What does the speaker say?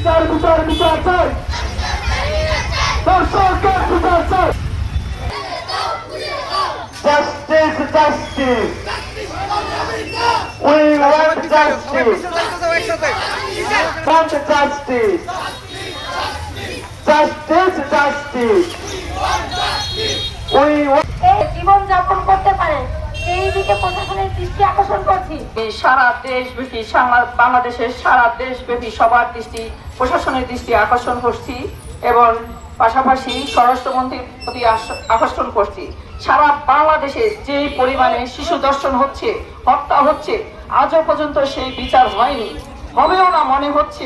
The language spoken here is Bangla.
বিচার বিচার বিচার চাই, দর্শকের বিচার চাই। Justice, justice. We want justice. Want justice. Justice, justice. We want. জীবন যাপন করতে পারে সেই দিকে প্রশাসনের দৃষ্টি আকর্ষণ করছি। সারা দেশব্যাপী বাংলাদেশের সারা দেশব্যাপী সবার দৃষ্টি প্রশাসনের দৃষ্টি আকর্ষণ করছি এবং পাশাপাশি স্বরাষ্ট্রমন্ত্রীর প্রতি আকর্ষণ করছি। সারা বাংলাদেশে যে পরিমাণে শিশু ধর্ষণ হচ্ছে, হত্যা হচ্ছে, আজও পর্যন্ত সেই বিচার হয়নি, হবেও না মনে হচ্ছে।